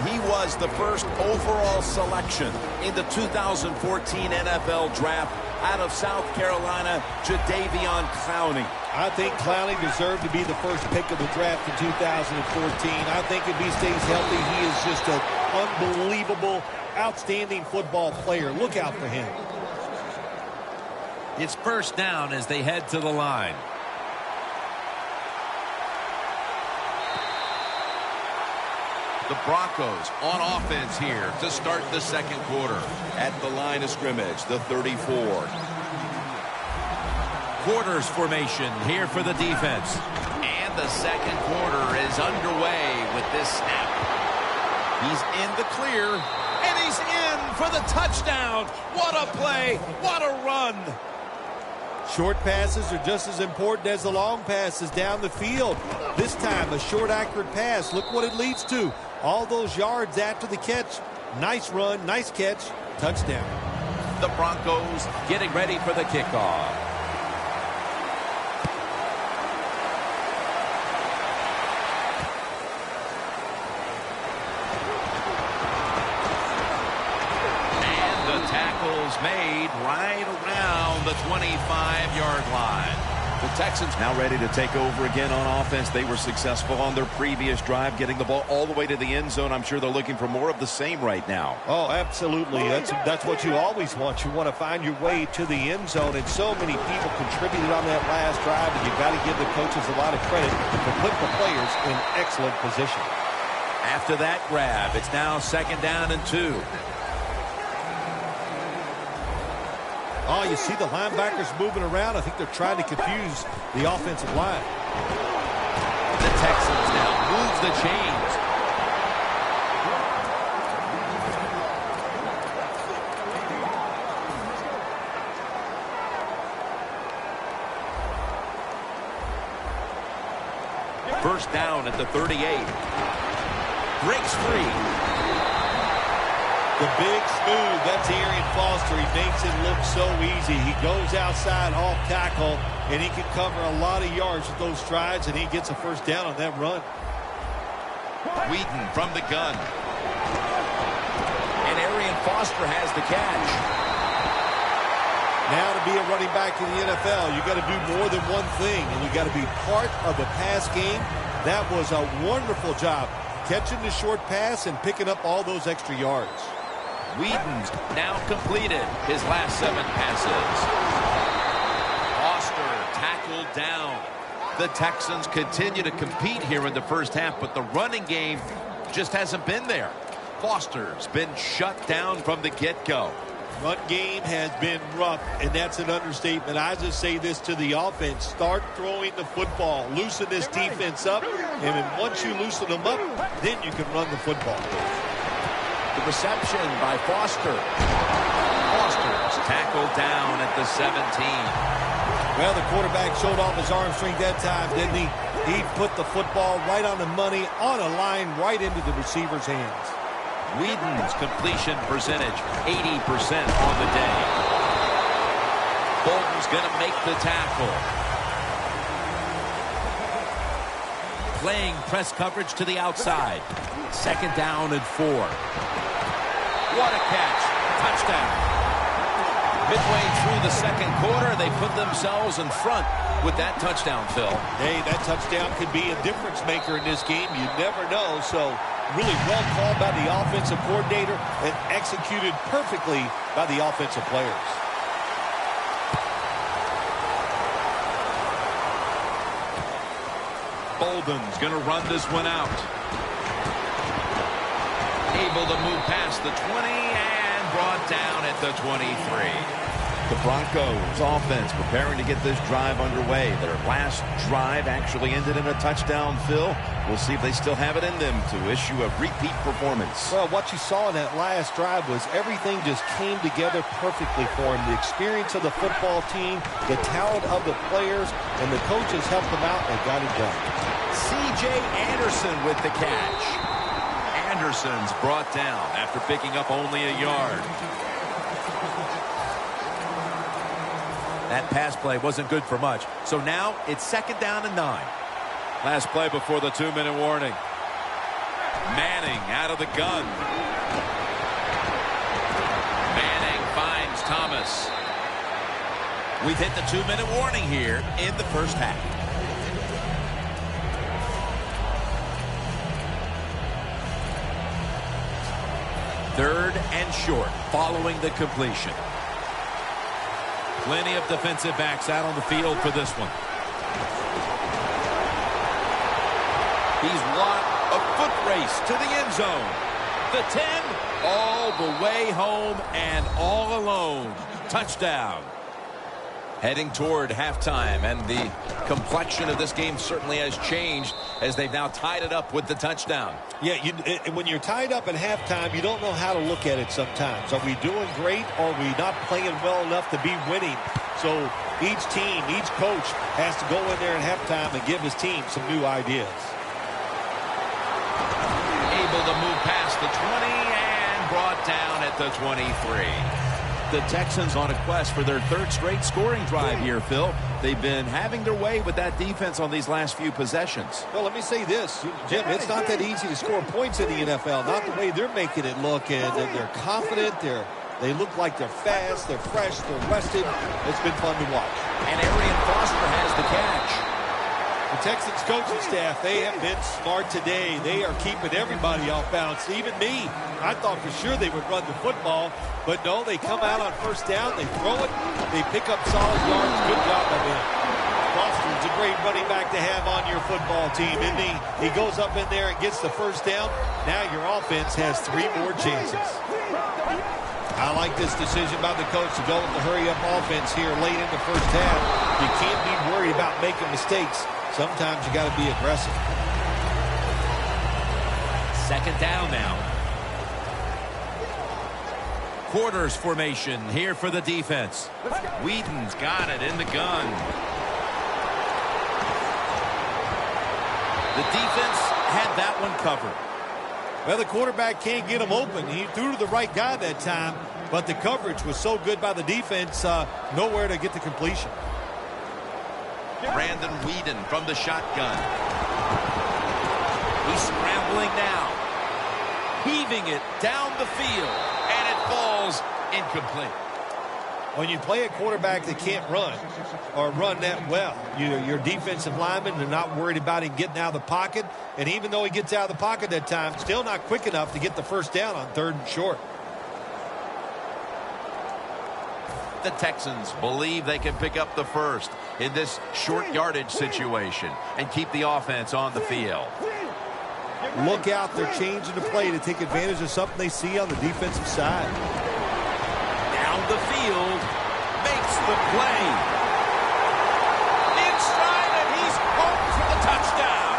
He was the first overall selection in the 2014 NFL Draft out of South Carolina, Jadeveon Clowney. I think Clowney deserved to be the first pick of the draft in 2014. I think if he stays healthy, he is just an unbelievable, outstanding football player. Look out for him. It's first down as they head to the line. The Broncos on offense here to start the second quarter. At the line of scrimmage, the 34. Quarters formation here for the defense. And the second quarter is underway with this snap. He's in the clear, and he's in for the touchdown. What a play. What a run. Short passes are just as important as the long passes down the field. This time, a short, accurate pass. Look what it leads to. All those yards after the catch. Nice run, nice catch, touchdown. The Broncos getting ready for the kickoff. And the tackle's made right around the 25-yard line. The Texans now ready to take over again on offense. They were successful on their previous drive, getting the ball all the way to the end zone. I'm sure they're looking for more of the same right now. Oh, absolutely. That's what you always want. You want to find your way to the end zone, and so many people contributed on that last drive, and you've got to give the coaches a lot of credit for putting the players in excellent position. After that grab, it's now second down and 2. Oh, you see the linebackers moving around. I think they're trying to confuse the offensive line. The Texans now move the chains. First down at the 38. Breaks free. The big smooth, that's Arian Foster. He makes it look so easy. He goes outside off tackle, and he can cover a lot of yards with those strides, and he gets a first down on that run. Wheaton from the gun. And Arian Foster has the catch. Now to be a running back in the NFL, you got to do more than one thing, and you got to be part of the pass game. That was a wonderful job, catching the short pass and picking up all those extra yards. Whedon's now completed his last 7 passes. Foster tackled down. The Texans continue to compete here in the first half, but the running game just hasn't been there. Foster's been shut down from the get-go. Run game has been rough, and that's an understatement. I just say this to the offense. Start throwing the football. Loosen this defense up, and then once you loosen them up, then you can run the football. The reception by Foster. Foster's tackled down at the 17. Well, the quarterback showed off his arm strength that time, didn't he? He put the football right on the money, on a line, right into the receiver's hands. Whedon's completion percentage, 80% on the day. Bolton's going to make the tackle. Playing press coverage to the outside. Second down and 4. What a catch. Touchdown. Midway through the second quarter, they put themselves in front with that touchdown, Phil. Hey, that touchdown could be a difference maker in this game. You never know. So really well called by the offensive coordinator and executed perfectly by the offensive players. Bolden's going to run this one out. Able to move past the 20 and brought down at the 23. The Broncos offense preparing to get this drive underway. Their last drive actually ended in a touchdown, Phil. We'll see if they still have it in them to issue a repeat performance. Well, what you saw in that last drive was everything just came together perfectly for him. The experience of the football team, the talent of the players, and the coaches helped them out and got it done. C.J. Anderson with the catch. Anderson's brought down after picking up only a yard. That pass play wasn't good for much. So now it's second down and 9. Last play before the 2-minute warning. Manning out of the gun. Manning finds Thomas. We've hit the 2-minute warning here in the first half. Third and short following the completion. Plenty of defensive backs out on the field for this one. He's won a foot race to the end zone. The 10, all the way home and all alone. Touchdown. Heading toward halftime, and the complexion of this game certainly has changed as they've now tied it up with the touchdown. Yeah, when you're tied up at halftime, you don't know how to look at it sometimes. Are we doing great, or are we not playing well enough to be winning? So each team, each coach has to go in there at halftime and give his team some new ideas. Able to move past the 20 and brought down at the 23. The Texans on a quest for their third straight scoring drive here, Phil. They've been having their way with that defense on these last few possessions. Well, let me say this, Jim, it's not that easy to score points in the NFL, not the way they're making it look, and they're confident, they look like they're fast, they're fresh, they're rested. It's been fun to watch. And Arian Foster has the catch. The Texans coaching staff, they have been smart today. They are keeping everybody off balance, even me. I thought for sure they would run the football, but no, they come out on first down, they throw it, they pick up solid yards. Good job by them. Foster's a great running back to have on your football team, isn't he? He goes up in there and gets the first down. Now your offense has 3 more chances. I like this decision by the coach to go with the hurry-up offense here late in the first half. You can't be worried about making mistakes. Sometimes you got to be aggressive. Second down now. Quarters formation here for the defense. Whedon's got it in the gun. The defense had that one covered. Well, the quarterback can't get him open. He threw to the right guy that time, but the coverage was so good by the defense, nowhere to get the completion. Brandon Whedon from the shotgun. He's scrambling now. Heaving it down the field. And it falls incomplete. When you play a quarterback that can't run or run that well, your defensive linemen are not worried about him getting out of the pocket. And even though he gets out of the pocket that time, still not quick enough to get the first down on 3rd and short. The Texans believe they can pick up the first in this short yardage situation and keep the offense on the field. Look out, they're changing the play to take advantage of something they see on the defensive side. Down the field, makes the play. Inside, and he's home for the touchdown.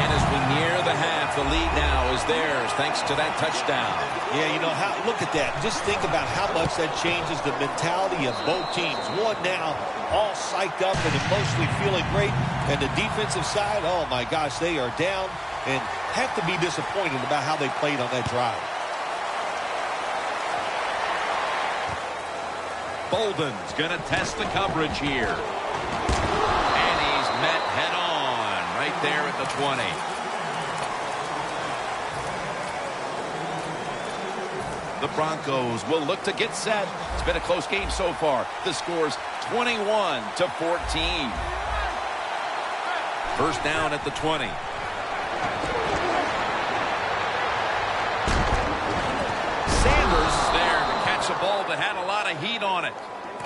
And as we near the half, the lead now is theirs thanks to that touchdown. Yeah, you know, look at that. Just think about how much that changes the mentality of both teams. One now all psyched up and emotionally feeling great. And the defensive side, oh my gosh, they are down and have to be disappointed about how they played on that drive. Bolden's going to test the coverage here. And he's met head on right there at the 20. The Broncos will look to get set. It's been a close game so far. The score's 21-14. First down at the 20. Sanders is there to catch a ball that had a lot of heat on it.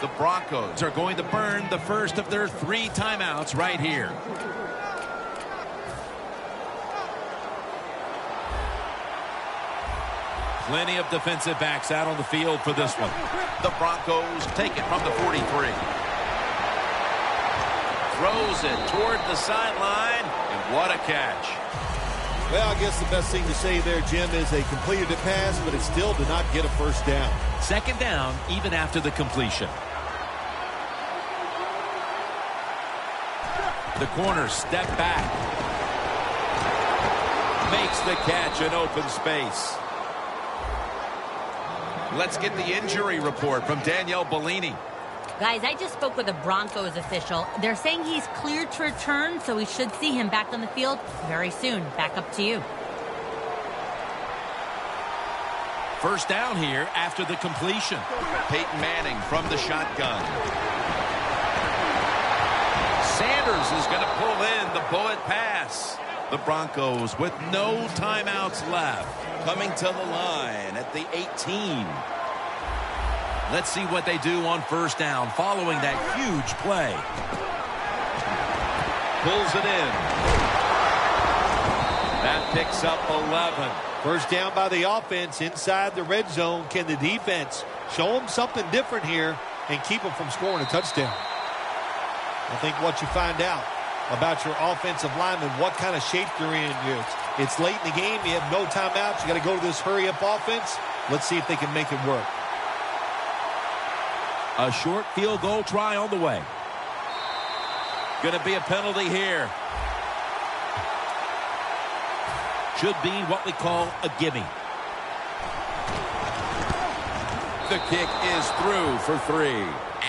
The Broncos are going to burn the first of their 3 timeouts right here. Plenty of defensive backs out on the field for this one. The Broncos take it from the 43. Throws it toward the sideline, and what a catch. Well, I guess the best thing to say there, Jim, is they completed the pass, but it still did not get a first down. Second down, even after the completion. The corner step back. Makes the catch in open space. Let's get the injury report from Danielle Bellini. Guys, I just spoke with a Broncos official. They're saying he's cleared to return, so we should see him back on the field very soon. Back up to you. First down here after the completion. Peyton Manning from the shotgun. Sanders is going to pull in the bullet pass. The Broncos with no timeouts left. Coming to the line at the 18. Let's see what they do on first down following that huge play. Pulls it in. That picks up 11. First down by the offense inside the red zone. Can the defense show them something different here and keep them from scoring a touchdown? I think what you find out about your offensive linemen, what kind of shape they're in. It's late in the game. You have no timeouts. You got to go to this hurry-up offense. Let's see if they can make it work. A short field goal try on the way. Going to be a penalty here. Should be what we call a gimme. The kick is through for 3.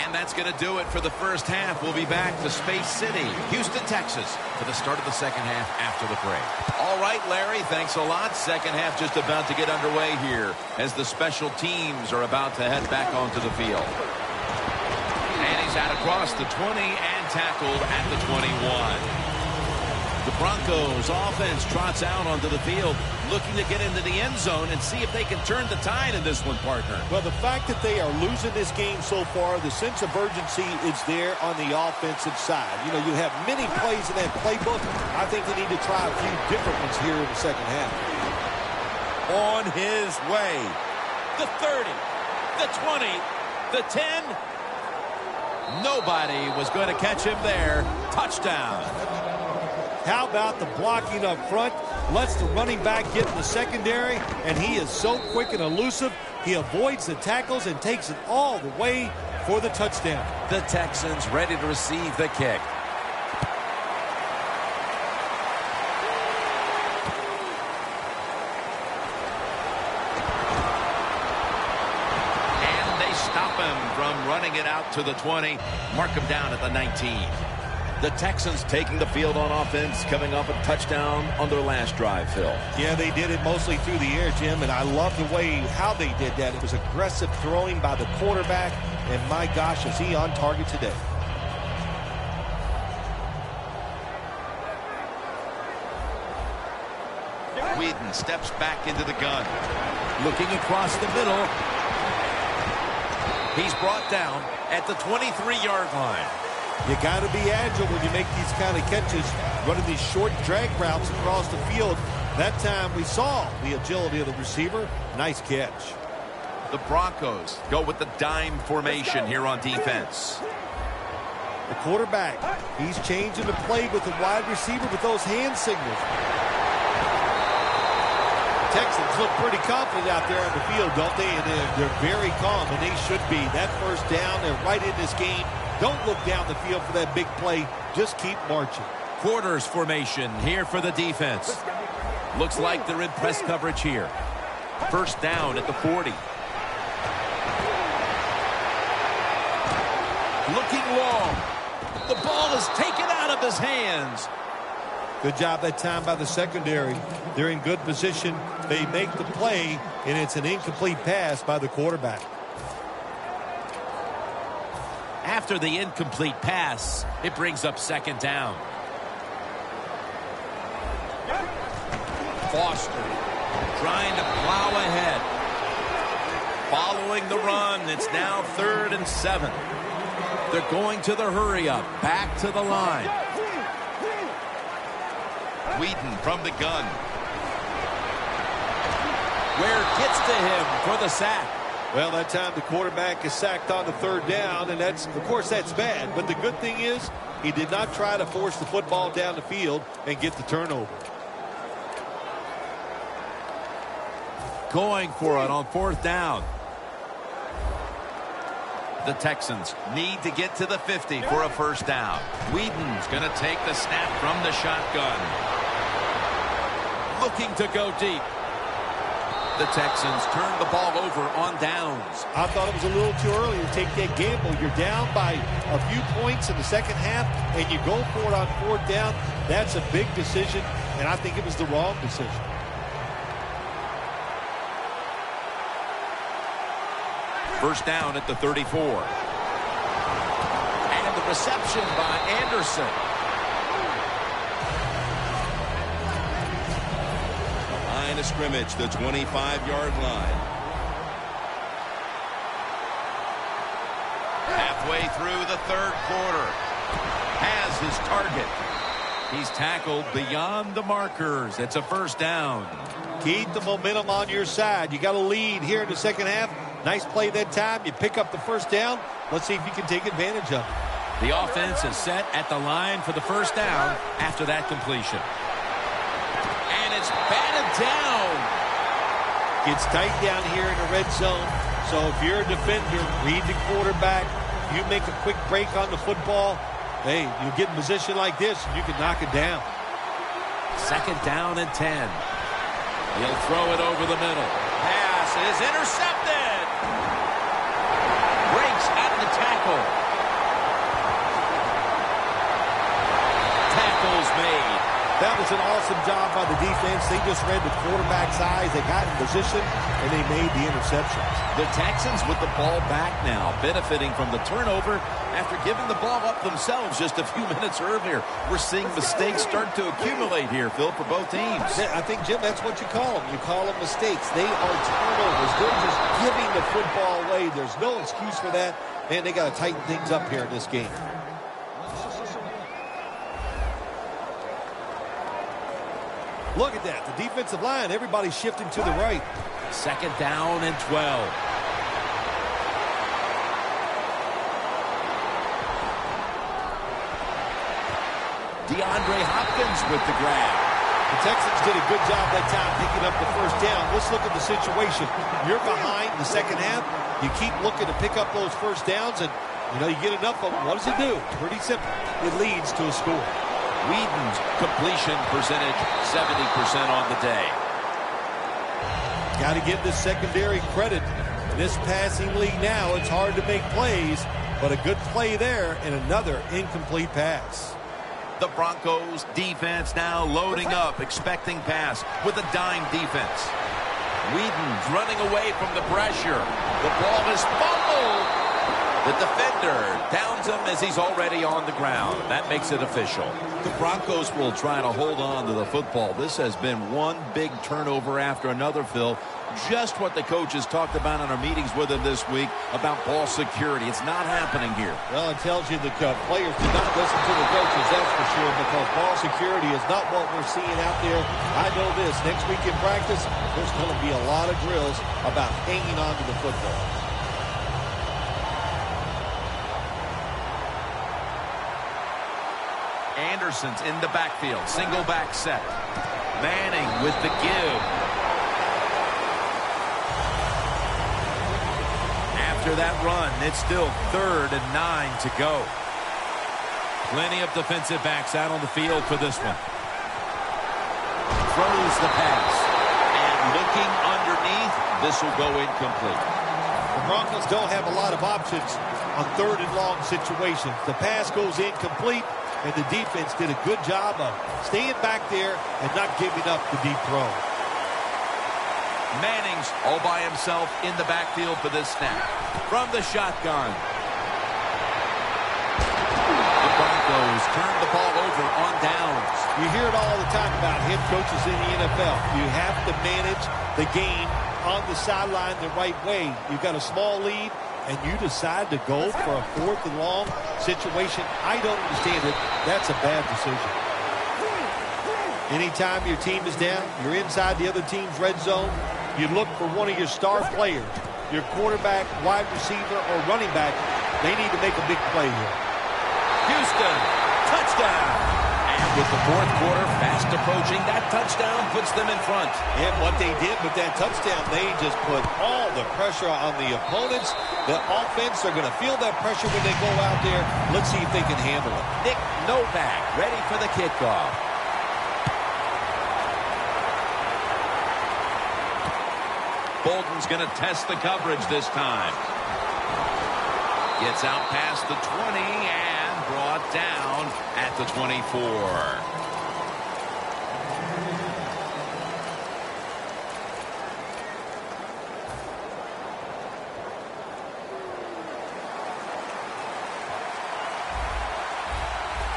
And that's going to do it for the first half. We'll be back to Space City, Houston, Texas, for the start of the second half after the break. All right, Larry, thanks a lot. Second half just about to get underway here as the special teams are about to head back onto the field. And he's out across the 20 and tackled at the 21. The Broncos offense trots out onto the field, looking to get into the end zone and see if they can turn the tide in this one, partner. Well, the fact that they are losing this game so far, the sense of urgency is there on the offensive side. You know, you have many plays in that playbook. I think they need to try a few different ones here in the second half. On his way. The 30, the 20, the 10. Nobody was going to catch him there. Touchdown. How about the blocking up front? Lets the running back get in the secondary, and he is so quick and elusive. He avoids the tackles and takes it all the way for the touchdown. The Texans ready to receive the kick. And they stop him from running it out to the 20. Mark him down at the 19. The Texans taking the field on offense, coming off a touchdown on their last drive, Phil. Yeah, they did it mostly through the air, Jim, and I love the way how they did that. It was aggressive throwing by the quarterback, and my gosh, is he on target today. Whedon steps back into the gun. Looking across the middle. He's brought down at the 23-yard line. You got to be agile when you make these kind of catches, running these short drag routes across the field. That time we saw the agility of the receiver. Nice catch. The Broncos go with the dime formation here on defense. The quarterback, he's changing the play with the wide receiver with those hand signals. Texans look pretty confident out there on the field, don't they? And they're very calm, and they should be. That first down, they're right in this game. Don't look down the field for that big play. Just keep marching. Quarters formation here for the defense. Looks like they're in press coverage here. First down at the 40. Looking long. The ball is taken out of his hands. Good job that time by the secondary. They're in good position. They make the play, and it's an incomplete pass by the quarterback. After the incomplete pass, it brings up second down. Foster trying to plow ahead. Following the run, it's now 3rd and 7. They're going to the hurry up. Back to the line. Whedon from the gun. Ware gets to him for the sack. Well, that time the quarterback is sacked on the 3rd down, and that's, of course, that's bad. But the good thing is he did not try to force the football down the field and get the turnover. Going for it on 4th down. The Texans need to get to the 50 for a first down. Whedon's going to take the snap from the shotgun. Looking to go deep. The Texans turn the ball over on downs. I thought it was a little too early to take that gamble. You're down by a few points in the second half, and you go for it on fourth down. That's a big decision, and I think it was the wrong decision. First down at the 34. And the reception by Anderson. Line of scrimmage, the 25-yard line. Halfway through the third quarter. Has his target. He's tackled beyond the markers. It's a first down. Keep the momentum on your side. You got a lead here in the second half. Nice play that time. You pick up the first down. Let's see if you can take advantage of it. The offense is set at the line for the first down after that completion. And it's batted down. It's tight down here in the red zone. So if you're a defender, read the quarterback. You make a quick break on the football. Hey, you get in position like this, you can knock it down. Second down and 10. He'll throw it over the middle. Pass is intercepted. Breaks out of the tackle. Tackles made. That was an awesome job by the defense. They just read the quarterback's eyes. They got in position, and they made the interception. The Texans with the ball back now, benefiting from the turnover after giving the ball up themselves just a few minutes earlier. We're seeing mistakes start to accumulate here, Phil, for both teams. I think, Jim, that's what you call them. You call them mistakes. They are turnovers. They're just giving the football away. There's no excuse for that. Man, they got to tighten things up here in this game. Look at that. The defensive line, everybody's shifting to the right. Second down and 12. DeAndre Hopkins with the grab. The Texans did a good job that time picking up the first down. Let's look at the situation. You're behind the second half. You keep looking to pick up those first downs, and you get enough of them. What does it do? Pretty simple. It leads to a score. Whedon's completion percentage, 70% on the day. Got to give the secondary credit. In this passing league now, it's hard to make plays, but a good play there and another incomplete pass. The Broncos defense now loading up, expecting pass with a dime defense. Whedon's running away from the pressure. The ball is fumbled. The defender downs him as he's already on the ground. That makes it official. The Broncos will try to hold on to the football. This has been one big turnover after another, Phil. Just what the coaches talked about in our meetings with him this week about ball security. It's not happening here. Well, it tells you the players do not listen to the coaches, that's for sure, because ball security is not what we're seeing out there. I know this. Next week in practice, there's going to be a lot of drills about hanging on to the football. Anderson's in the backfield. Single back set. Manning with the give. After that run, it's still 3rd and 9 to go. Plenty of defensive backs out on the field for this one. Throws the pass. And looking underneath, this will go incomplete. The Broncos don't have a lot of options on 3rd and long situations. The pass goes incomplete. And the defense did a good job of staying back there and not giving up the deep throw. Manning's all by himself in the backfield for this snap. From the shotgun. The Broncos turn the ball over on downs. You hear it all the time about head coaches in the NFL. You have to manage the game on the sideline the right way. You've got a small lead, and you decide to go for a 4th and long situation. I don't understand it. That's a bad decision. Anytime your team is down, you're inside the other team's red zone, you look for one of your star players, your quarterback, wide receiver, or running back. They need to make a big play here. Houston, touchdown. And with the 4th quarter fast approaching, that touchdown puts them in front. And what they did with that touchdown, they just put all the pressure on the opponents. The offense, they're going to feel that pressure when they go out there. Let's see if they can handle it. Nick Novak ready for the kickoff. Bolden's going to test the coverage this time. Gets out past the 20 and brought down at the 24.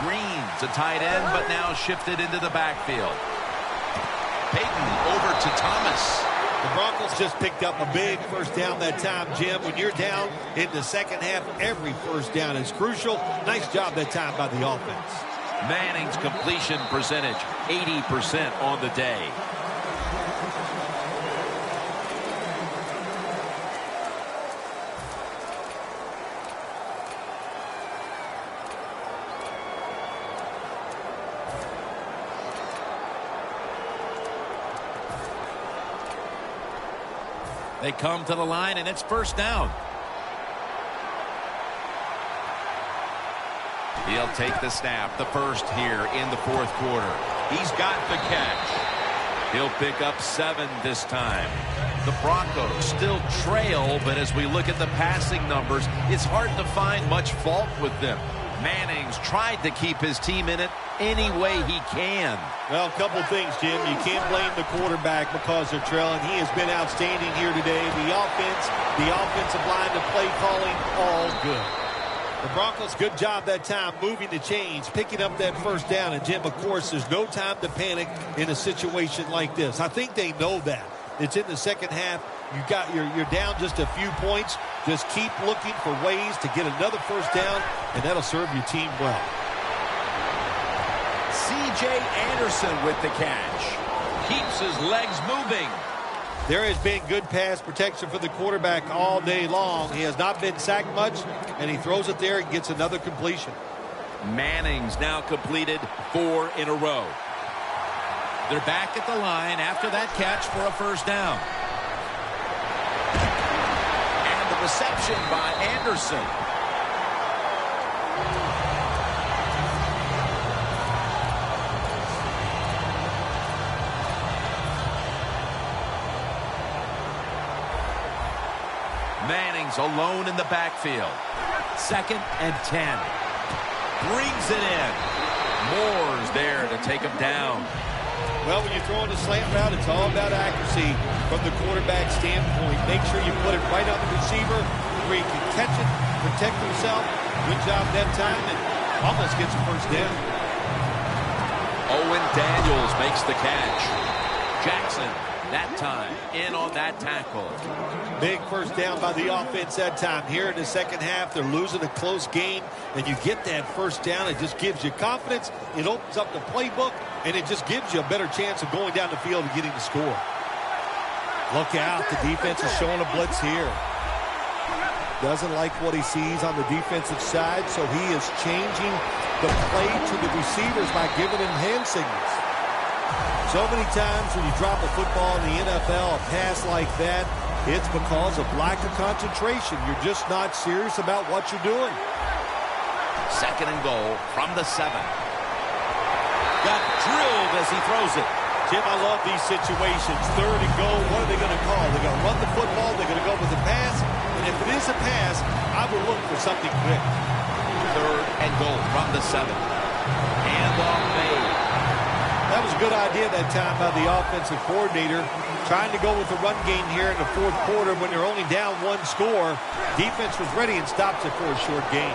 Green's a tight end, but now shifted into the backfield. Payton over to Thomas. The Broncos just picked up a big first down that time, Jim. When you're down in the second half, every first down is crucial. Nice job that time by the offense. Manning's completion percentage, 80% on the day. They come to the line, and it's first down. He'll take the snap, the first here in the fourth quarter. He's got the catch. He'll pick up 7 this time. The Broncos still trail, but as we look at the passing numbers, it's hard to find much fault with them. Manning's tried to keep his team in it any way he can. Well, a couple things, Jim. You can't blame the quarterback because they're trailing. He has been outstanding here today. The offensive line, the play calling, all good. The Broncos, good job that time moving the chains, picking up that first down. And, Jim, of course, there's no time to panic in a situation like this. I think they know that. It's in the second half. You're down just a few points. Just keep looking for ways to get another first down, and that'll serve your team well. C.J. Anderson with the catch. Keeps his legs moving. There has been good pass protection for the quarterback all day long. He has not been sacked much, and he throws it there and gets another completion. Manning's now completed 4 in a row. They're back at the line after that catch for a first down. And the reception by Anderson. Manning's alone in the backfield. 2nd and 10. Brings it in. Moore's there to take him down. Well, when you're throwing a slant route, it's all about accuracy from the quarterback standpoint. Make sure you put it right on the receiver where he can catch it, protect himself. Good job that time, and almost gets a first down. Owen Daniels makes the catch. Jackson, that time, in on that tackle. Big first down by the offense that time. Here in the second half, they're losing a close game, and you get that first down. It just gives you confidence. It opens up the playbook, and it just gives you a better chance of going down the field and getting the score. Look out. The defense is showing a blitz here. Doesn't like what he sees on the defensive side, so he is changing the play to the receivers by giving them hand signals. So many times when you drop a football in the NFL, a pass like that, it's because of lack of concentration. You're just not serious about what you're doing. 2nd and goal from the 7. Got drilled as he throws it. Jim, I love these situations. 3rd and goal, what are they going to call? They're going to run the football, they're going to go with the pass, and if it is a pass, I will look for something quick. 3rd and goal from the 7. Handoff made. That was a good idea that time by the offensive coordinator. Trying to go with the run game here in the fourth quarter when they're only down 1 score. Defense was ready and stops it for a short gain.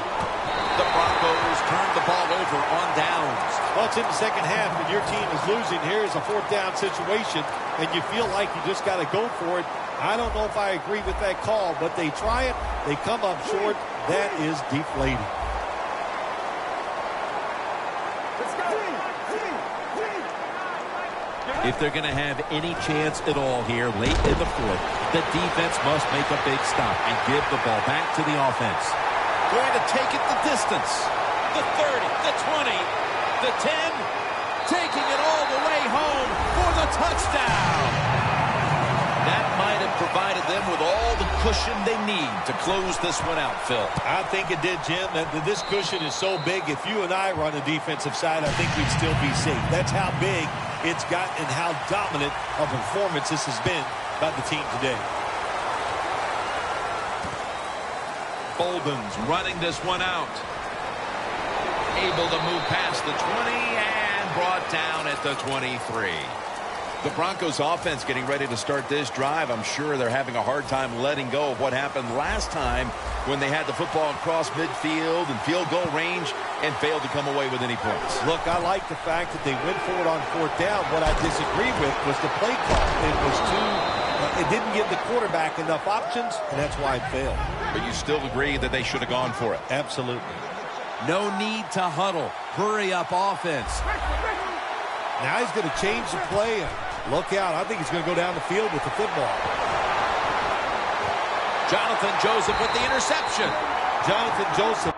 The Broncos turned the ball over on downs. Well, it's in the second half and your team is losing. Here's a 4th down situation, and you feel like you just got to go for it. I don't know if I agree with that call, but they try it. They come up short. That is deflating. If they're going to have any chance at all here late in the fourth, the defense must make a big stop and give the ball back to the offense. Going to take it the distance. The 30, the 20, the 10, taking it all the way home for the touchdown. That might have provided them with all the cushion they need to close this one out, Phil. I think it did, Jim. This cushion is so big, if you and I were on the defensive side, I think we'd still be safe. That's how big it's got and how dominant a performance this has been by the team today. Bolden's running this one out. Able to move past the 20 and brought down at the 23. The Broncos offense getting ready to start this drive. I'm sure they're having a hard time letting go of what happened last time when they had the football across midfield and field goal range and failed to come away with any points. Look, I like the fact that they went for it on fourth down. What I disagree with was the play call. It was it didn't give the quarterback enough options, and that's why it failed. But you still agree that they should have gone for it? Absolutely. No need to huddle. Hurry up offense. Now he's going to change the play. Look out. I think he's going to go down the field with the football. Jonathan Joseph with the interception. Jonathan Joseph.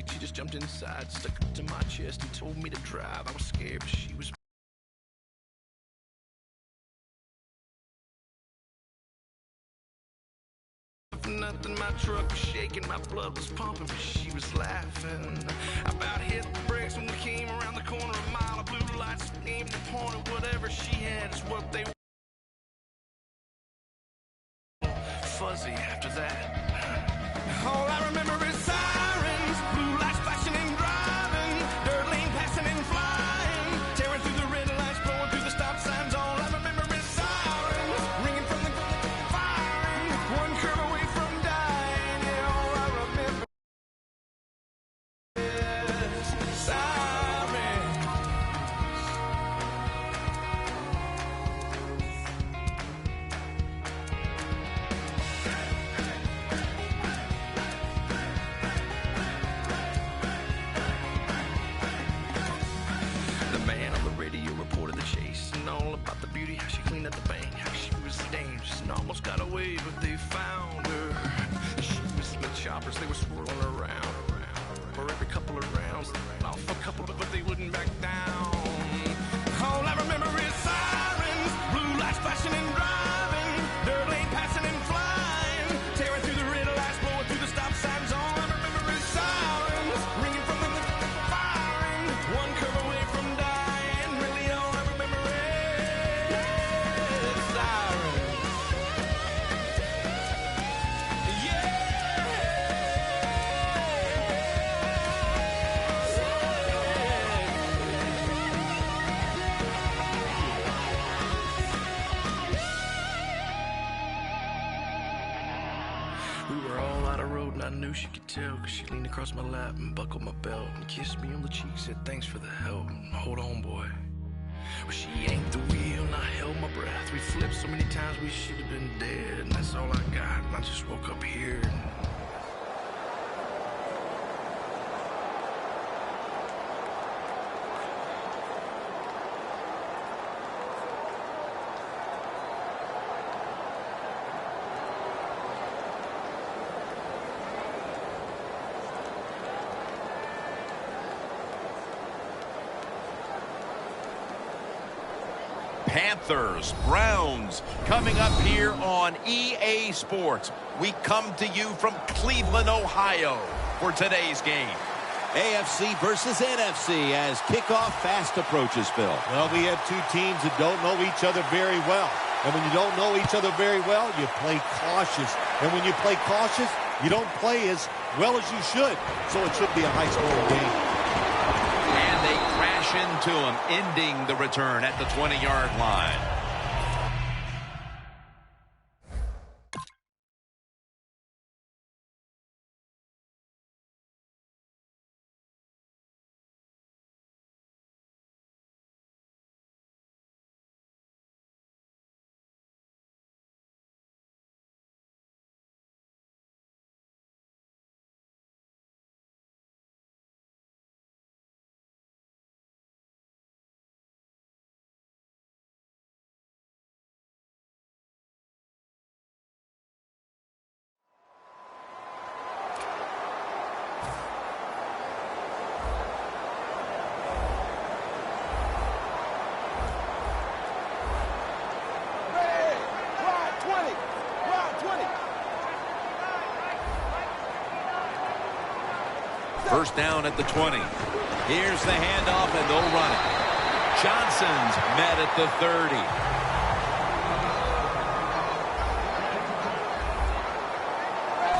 She just jumped inside, stuck it to my chest and told me to drive. I was scared, but she was nothing. My truck was shaking, my blood was pumping, but she was laughing. I about hit the brakes when we came around the corner. A mile of blue lights aimed and pointed. Whatever she had is what they were. Fuzzy after that. All I remember is sirens, blue lights flashing and driving, dirt lane passing and flying, tearing through the red lights, blowing through the stop signs. All I remember is sirens, ringing from the firing, one curve away from dying. Yeah, all I remember is sirens. The man on the radio reported the chase and all about the beauty, how she cleaned up the bank, how she was dangerous and almost got away, but they found her. She was in the choppers, they were swirling around. For every couple of rounds, off a couple, but they wouldn't back down. All I remember is sirens, blue lights flashing and driving, dirt lane passing and flying, tearing through the red lights, blowing through the stop signs. All I remember is sirens, ringing from the firing, one curve away from dying. Really, all I remember is sirens. We were all out of road and I knew she could tell, cause she leaned across my lap and buckled my belt and kissed me on the cheek, said thanks for the help. Hold on, boy. Well, she yanked the wheel and I held my breath. We flipped so many times we should have been dead, and that's all I got. And I just woke up here. Panthers, Browns, coming up here on EA Sports. We come to you from Cleveland, Ohio for today's game. AFC versus NFC as kickoff fast approaches, Phil. Well, we have two teams that don't know each other very well. And when you don't know each other very well, you play cautious. And when you play cautious, you don't play as well as you should. So it should be a high-scoring game. And they crash into him, ending the return at the 20-yard line. First down at the 20. Here's the handoff, and they'll run it. Johnson's met at the 30.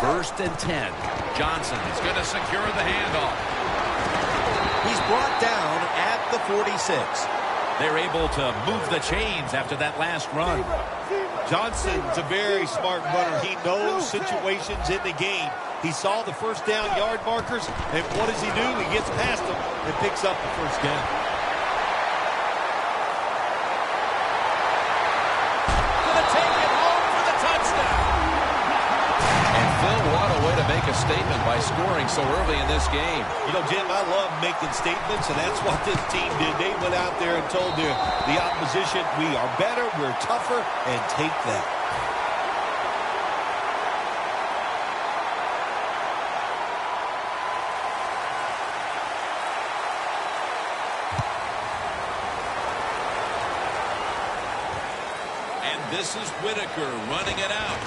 First and 10. Johnson is going to secure the handoff. He's brought down at the 46. They're able to move the chains after that last run. Johnson's a very smart runner. He knows situations in the game. He saw the first down yard markers, and what does he do? He gets past them and picks up the first down. Gonna take it home for the touchdown. And Phil, what a way to make a statement by scoring so early in this game. You know, Jim, I love making statements, and that's what this team did. They went out there and told the opposition, we are better, we're tougher, and take that. This is Whitaker running it out.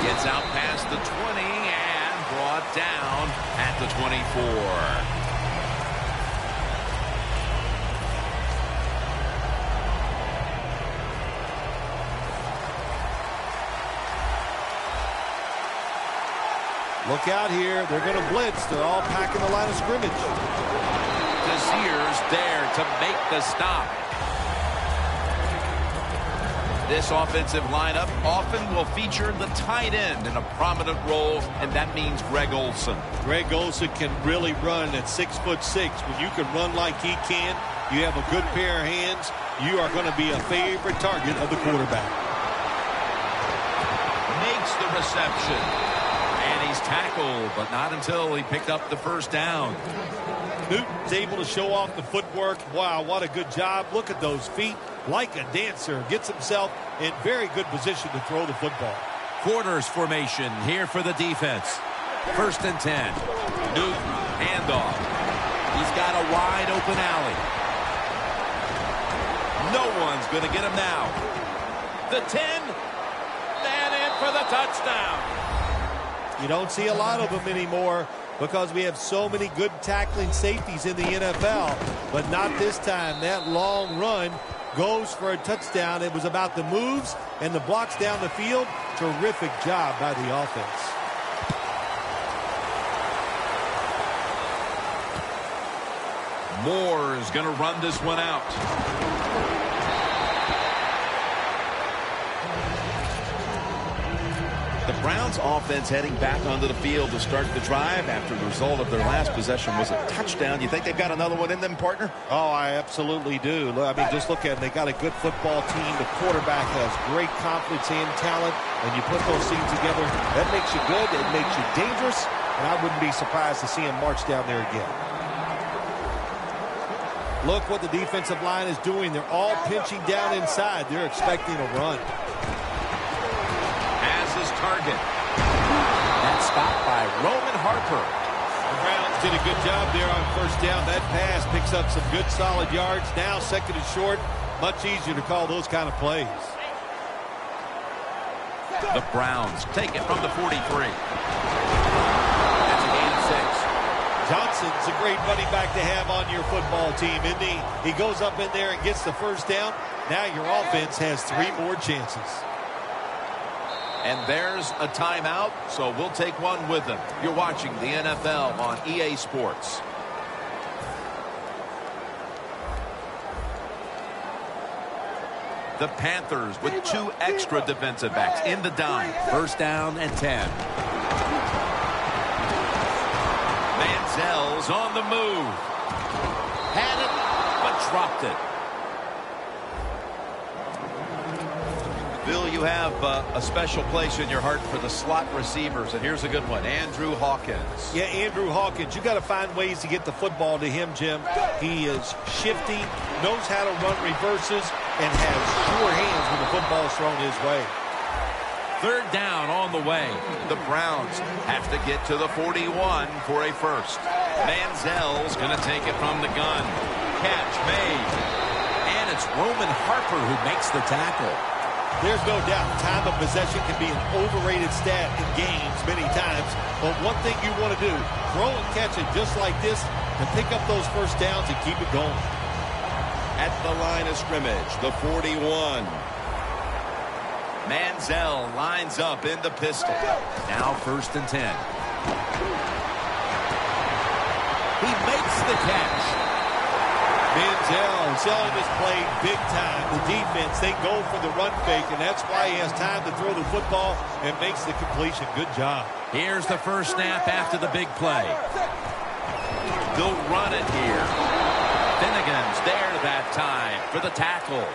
Gets out past the 20 and brought down at the 24. Look out here. They're going to blitz. They're all packing the line of scrimmage. Desir's there to make the stop. This offensive lineup often will feature the tight end in a prominent role, and that means Greg Olsen. Greg Olsen can really run at 6'6". When you can run like he can, you have a good pair of hands, you are going to be a favorite target of the quarterback. Makes the reception. And he's tackled, but not until he picked up the first down. Newton's able to show off the footwork. Wow, what a good job. Look at those feet. Like a dancer, gets himself in very good position to throw the football. Quarters formation here for the defense. First and 10. Newton, handoff. He's got a wide open alley. No one's going to get him now. The 10, and in for the touchdown. You don't see a lot of them anymore because we have so many good tackling safeties in the NFL, but not this time. That long run goes for a touchdown. It was about the moves and the blocks down the field. Terrific job by the offense. Moore is going to run this one out. The Browns offense heading back onto the field to start the drive after the result of their last possession was a touchdown. You think they've got another one in them, partner? Oh, I absolutely do. I mean, just look at it. They got a good football team. The quarterback has great confidence and talent. And you put those things together, that makes you good. It makes you dangerous. And I wouldn't be surprised to see him march down there again. Look what the defensive line is doing. They're all pinching down inside. They're expecting a run. Target. That's stopped by Roman Harper. The Browns did a good job there on first down. That pass picks up some good solid yards. Now second and short. Much easier to call those kind of plays. The Browns take it from the 43. That's a gain of 6. Johnson's a great running back to have on your football team, isn't he? He goes up in there and gets the first down. Now your offense has 3 more chances. And there's a timeout, so we'll take one with them. You're watching the NFL on EA Sports. The Panthers with 2 extra defensive backs in the dime. First down and 10. Manziel's on the move. Had it, but dropped it. Bill, you have a special place in your heart for the slot receivers, and here's a good one, Andrew Hawkins. Yeah, Andrew Hawkins. You got to find ways to get the football to him, Jim. He is shifty, knows how to run reverses, and has sure hands when the football is thrown his way. Third down on the way. The Browns have to get to the 41 for a first. Manziel's going to take it from the gun. Catch made. And it's Roman Harper who makes the tackle. There's no doubt time of possession can be an overrated stat in games many times. But one thing you want to do, throw and catch it just like this and pick up those first downs and keep it going. At the line of scrimmage, the 41. Manziel lines up in the pistol. Now 1st and 10. He makes the catch. Manziel selling this play big time. The defense, they go for the run fake, and that's why he has time to throw the football and makes the completion. Good job. Here's the first snap after the big play. They'll run it here. Finnegan's there that time for the tackle.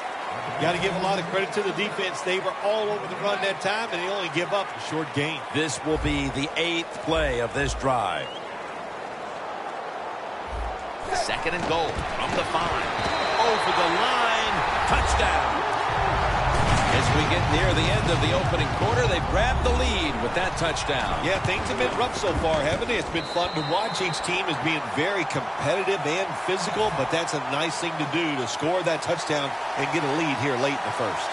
Got to give a lot of credit to the defense. They were all over the run that time, and they only give up a short gain. This will be the 8th play of this drive. 2nd and goal from the 5. Over the line. Touchdown. As we get near the end of the opening quarter, they've grabbed the lead with that touchdown. Yeah, things have been rough so far, haven't they? It's been fun to watch. Each team is being very competitive and physical, but that's a nice thing to do, to score that touchdown and get a lead here late in the first.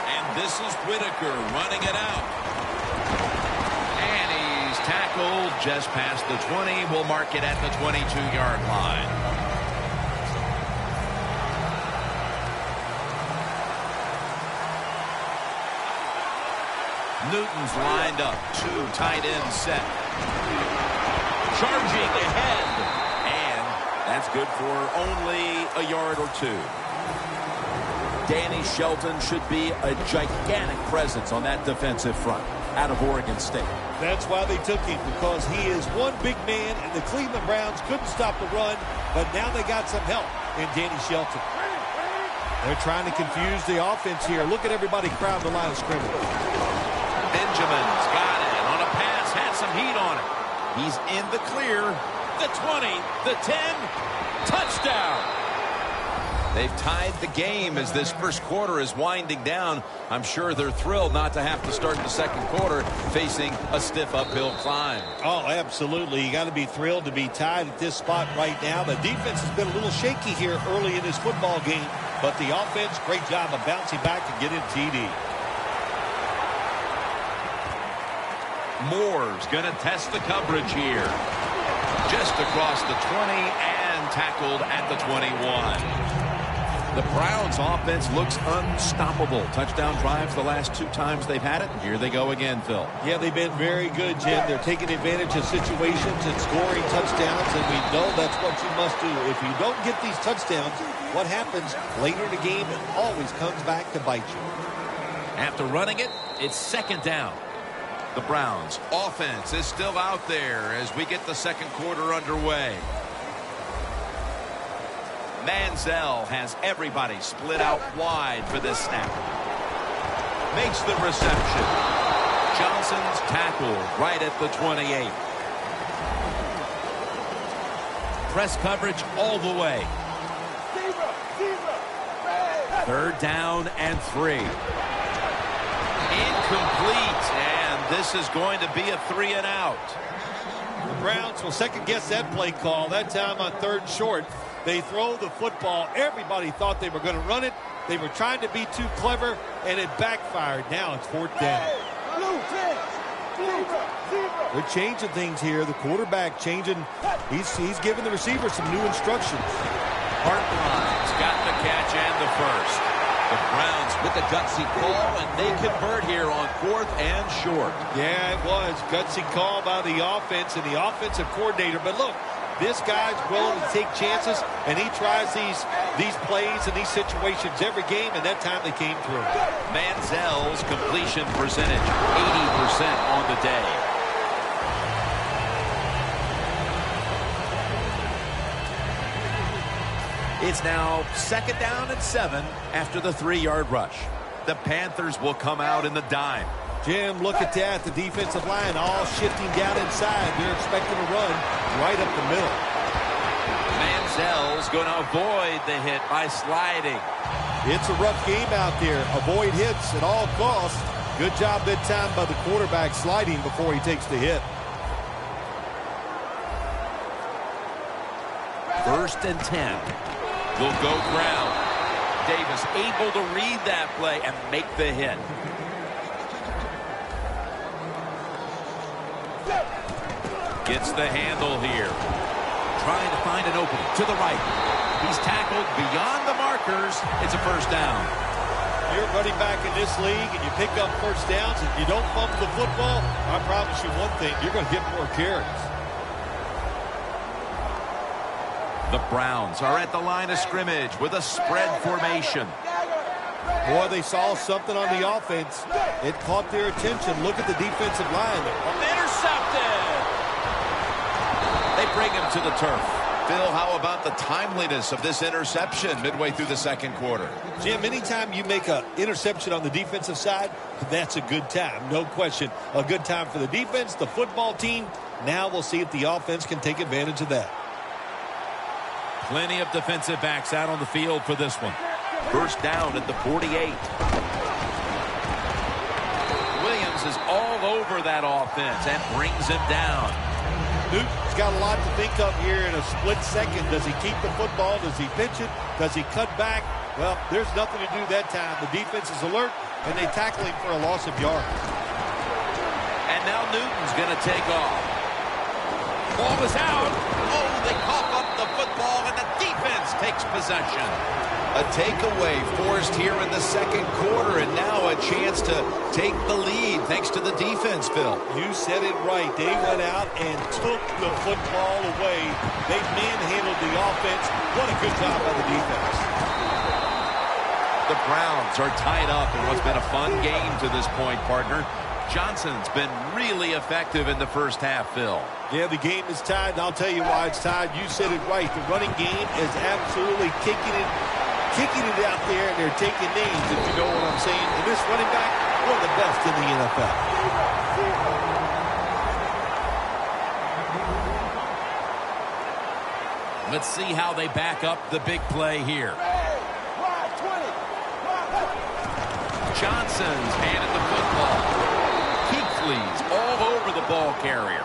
And this is Whitaker running it out. And he's tackled just past the 20. We'll mark it at the 22-yard line. Newton's lined up. 2 tight ends set. Charging ahead. And that's good for only a yard or 2. Danny Shelton should be a gigantic presence on that defensive front out of Oregon State. That's why they took him, because he is one big man, and the Cleveland Browns couldn't stop the run, but now they got some help in Danny Shelton. They're trying to confuse the offense here. Look at everybody crowd the line of scrimmage. Benjamin's got it on a pass, had some heat on it. He's in the clear. The 20, the 10, touchdown. They've tied the game as this first quarter is winding down. I'm sure they're thrilled not to have to start the second quarter facing a stiff uphill climb. Oh, absolutely. You got to be thrilled to be tied at this spot right now. The defense has been a little shaky here early in this football game, but the offense, great job of bouncing back and getting TD. Moore's going to test the coverage here. Just across the 20 and tackled at the 21. The Browns offense looks unstoppable. Touchdown drives the last 2 times they've had it. Here they go again, Phil. Yeah, they've been very good, Jim. They're taking advantage of situations and scoring touchdowns, and we know that's what you must do. If you don't get these touchdowns, what happens later in the game, it always comes back to bite you. After running it, it's 2nd down. The Browns offense is still out there as we get the second quarter underway. Manziel has everybody split out wide for this snap. Makes the reception. Johnson's tackle right at the 28. Press coverage all the way. 3rd down and 3. Incomplete, and this is going to be a 3 and out. The Browns will second-guess that play call. That time on 3rd and short. They throw the football. Everybody thought they were going to run it. They were trying to be too clever, and it backfired. Now it's 4th down. They're changing things here. The quarterback changing. He's giving the receiver some new instructions. Hartline's got the catch and the first. The Browns with the gutsy call, and they convert here on 4th and short. Yeah, it was. Gutsy call by the offense and the offensive coordinator. But look, this guy's willing to take chances, and he tries these plays and these situations every game, and that time they came through. Manziel's completion percentage, 80% on the day. It's now 2nd down and 7 after the 3-yard rush. The Panthers will come out in the dime. Jim, look at that. The defensive line all shifting down inside. They're expecting a run right up the middle. Manziel's going to avoid the hit by sliding. It's a rough game out there. Avoid hits at all costs. Good job that time by the quarterback sliding before he takes the hit. 1st and 10. Will go ground. Davis able to read that play and make the hit. Gets the handle here. Trying to find an opening to the right. He's tackled beyond the markers. It's a first down. You're running back in this league and you pick up first downs and you don't fumble the football, I promise you one thing, you're going to get more carries. The Browns are at the line of scrimmage with a spread formation. Boy, they saw something on the offense. It caught their attention. Look at the defensive line. Intercepted. They bring him to the turf. Phil, how about the timeliness of this interception midway through the second quarter? Jim, anytime you make an interception on the defensive side, that's a good time. No question. A good time for the defense, the football team. Now we'll see if the offense can take advantage of that. Plenty of defensive backs out on the field for this one. First down at the 48. Williams is all over that offense and brings him down. Newton's got a lot to think of here in a split second. Does he keep the football? Does he pitch it? Does he cut back? Well, there's nothing to do that time. The defense is alert, and they tackle him for a loss of yards. And now Newton's going to take off. Ball is out. Oh, they cough up the football, and the defense takes possession. A takeaway forced here in the second quarter, and now a chance to take the lead thanks to the defense, Phil. You said it right. They went out and took the football away. They manhandled the offense. What a good job by the defense. The Browns are tied up in what's been a fun game to this point, partner. Johnson's been really effective in the first half, Phil. Yeah, the game is tied, and I'll tell you why it's tied. You said it right. The running game is absolutely kicking it out there, and they're taking names, if you know what I'm saying. And this running back, one of the best in the NFL. Let's see how they back up the big play here. Johnson's handed the football. Keekly's all over the ball carrier.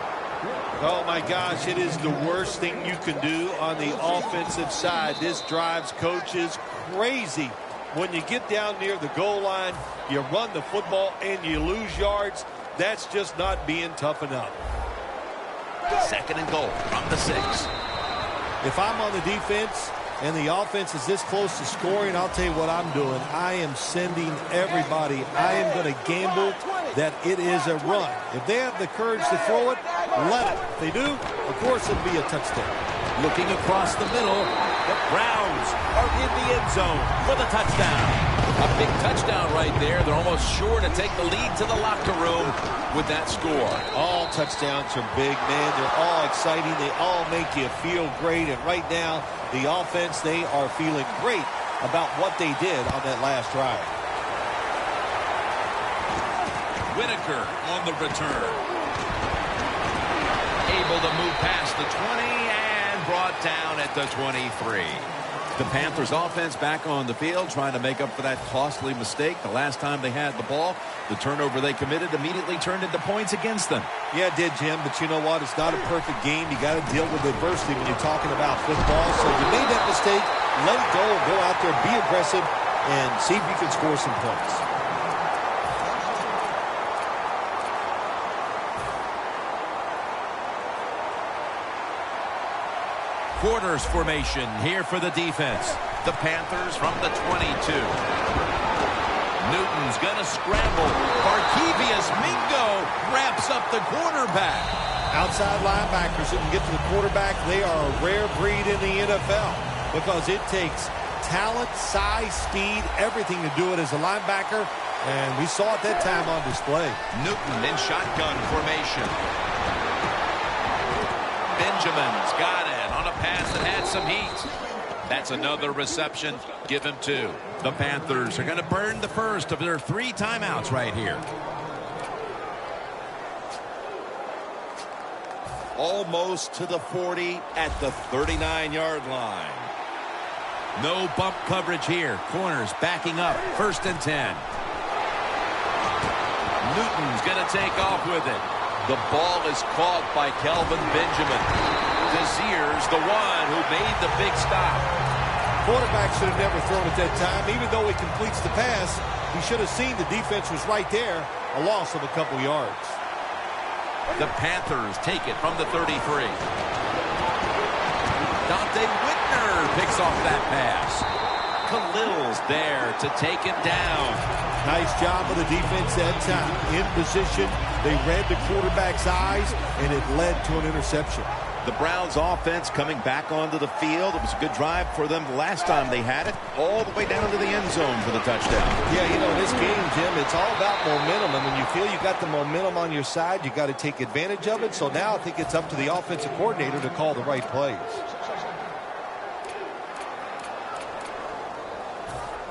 Oh, my gosh, it is the worst thing you can do on the offensive side. This drives coaches crazy. When you get down near the goal line, you run the football and you lose yards. That's just not being tough enough. Second and goal from the 6. If I'm on the defense and the offense is this close to scoring, I'll tell you what I'm doing. I am sending everybody. I am going to gamble that it is a run. If they have the courage to throw it, let it. If they do, of course it'll be a touchdown. Looking across the middle, the Browns are in the end zone for the touchdown. A big touchdown right there. They're almost sure to take the lead to the locker room with that score. All touchdowns are big, man. They're all exciting. They all make you feel great. And right now, the offense, they are feeling great about what they did on that last drive. Whitaker on the return. Able to move past the 20 and brought down at the 23. The Panthers offense back on the field trying to make up for that costly mistake. The last time they had the ball, the turnover they committed immediately turned into points against them. Yeah, it did, Jim, but you know what? It's not a perfect game. You got to deal with adversity when you're talking about football. So you made that mistake, let it go, go out there, be aggressive, and see if you can score some points. Quarters formation here for the defense. The Panthers from the 22. Newton's going to scramble. Barkevius Mingo wraps up the quarterback. Outside linebackers who can get to the quarterback, they are a rare breed in the NFL because it takes talent, size, speed, everything to do it as a linebacker, and we saw it that time on display. Newton in shotgun formation. Benjamin's got it on a pass that had some heat. That's another reception. Give him 2. The Panthers are going to burn the first of their 3 timeouts right here. Almost to the 40 at the 39-yard line. No bump coverage here. Corners backing up. 1st and 10. Newton's going to take off with it. The ball is caught by Kelvin Benjamin. Desir's the one who made the big stop. Quarterback should have never thrown at that time. Even though he completes the pass, he should have seen the defense was right there. A loss of a couple yards. The Panthers take it from the 33. Dante Whitner picks off that pass. Khalil's there to take him down. Nice job of the defense that time. In position, they read the quarterback's eyes, and it led to an interception. The Browns offense coming back onto the field. It was a good drive for them the last time they had it, all the way down to the end zone for the touchdown. Yeah, you know, in this game, Jim, it's all about momentum. And when you feel you got the momentum on your side, you got to take advantage of it. So now I think it's up to the offensive coordinator to call the right plays.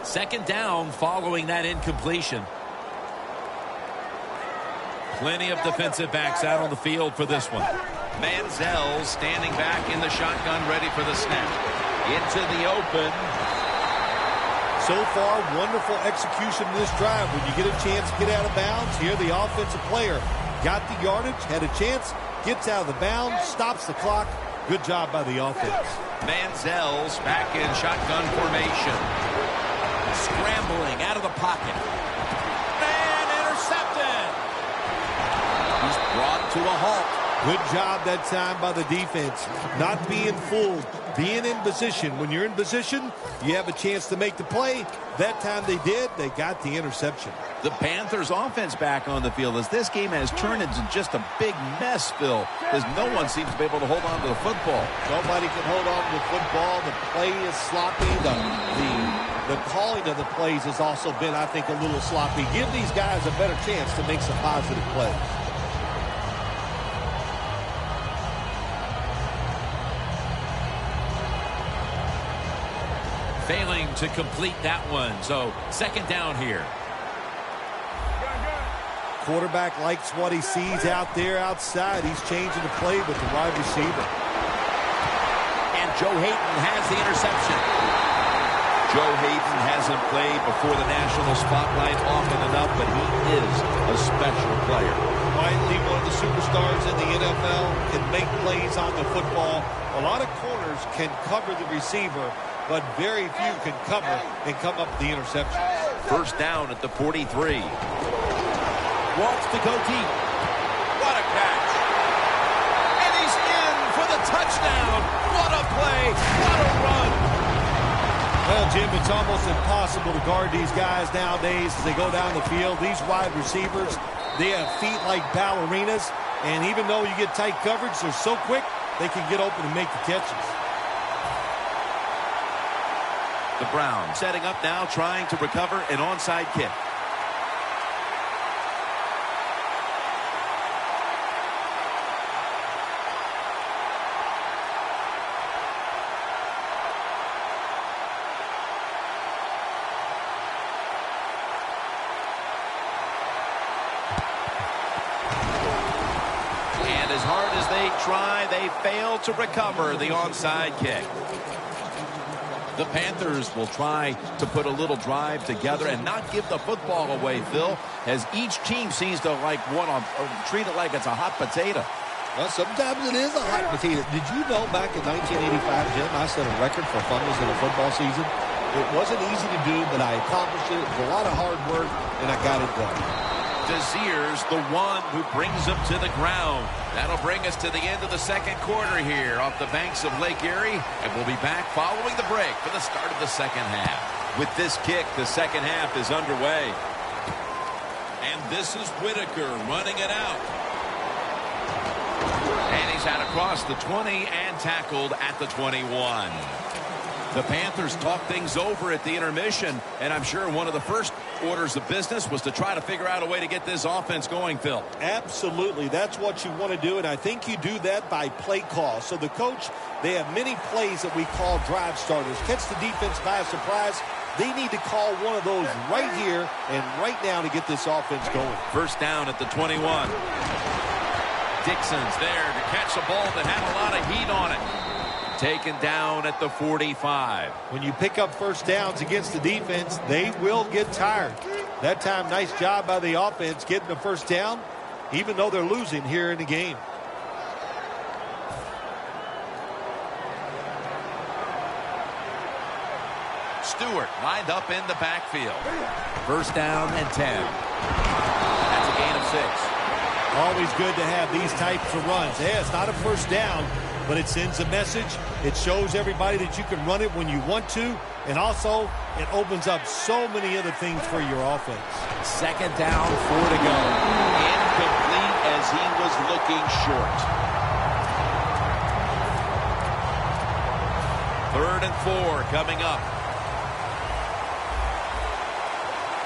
Second down following that incompletion. Plenty of defensive backs out on the field for this one. Manziel standing back in the shotgun, ready for the snap. Into the open. So far, wonderful execution in this drive. When you get a chance to get out of bounds, here the offensive player got the yardage, had a chance, gets out of the bounds, stops the clock. Good job by the offense. Manziel's back in shotgun formation. Scrambling out of the pocket. And intercepted. He's brought to a halt. Good job that time by the defense. Not being fooled. Being in position. When you're in position, you have a chance to make the play. That time they did. They got the interception. The Panthers offense back on the field as this game has turned into just a big mess, Phil, as no one seems to be able to hold on to the football. Nobody can hold on to the football. The play is sloppy. The calling of the plays has also been, I think, a little sloppy. Give these guys a better chance to make some positive plays. Failing to complete that one. So second down here. Quarterback likes what he sees out there outside. He's changing the play with the wide receiver. And Joe Hayden has the interception. Joe Hayden hasn't played before the national spotlight often enough, but he is a special player. Quietly one of the superstars in the NFL, can make plays on the football. A lot of corners can cover the receiver, but very few can cover and come up with the interception. First down at the 43. Wants to go deep. What a catch. And he's in for the touchdown. What a play. What a run. Well, Jim, it's almost impossible to guard these guys nowadays as they go down the field. These wide receivers, they have feet like ballerinas. And even though you get tight coverage, they're so quick, they can get open and make the catches. The Browns setting up now, trying to recover an onside kick. And as hard as they try, they fail to recover the onside kick. The Panthers will try to put a little drive together and not give the football away, Phil, as each team seems to treat it like it's a hot potato. Well, sometimes it is a hot potato. Did you know back in 1985, Jim, I set a record for fumbles in a football season? It wasn't easy to do, but I accomplished it. It was a lot of hard work, and I got it done. Desir's the one who brings them to the ground. That'll bring us to the end of the second quarter here off the banks of Lake Erie, and we'll be back following the break for the start of the second half. With this kick, the second half is underway. And this is Whitaker running it out. And he's out across the 20 and tackled at the 21. The Panthers talked things over at the intermission, and I'm sure one of the first orders of business was to try to figure out a way to get this offense going, Phil. Absolutely. That's what you want to do, and I think you do that by play call. So the coach, they have many plays that we call drive starters. Catch the defense by surprise. They need to call one of those right here and right now to get this offense going. First down at the 21. Dixon's there to catch a ball that had a lot of heat on it. Taken down at the 45. When you pick up first downs against the defense, they will get tired. That time, nice job by the offense getting the first down, even though they're losing here in the game. Stewart lined up in the backfield. First down and 10. That's a gain of 6. Always good to have these types of runs. Yeah, it's not a first down, but it sends a message. It shows everybody that you can run it when you want to, and also it opens up so many other things for your offense. Second down, 4 to go. Incomplete as he was looking short. 3rd and 4 coming up.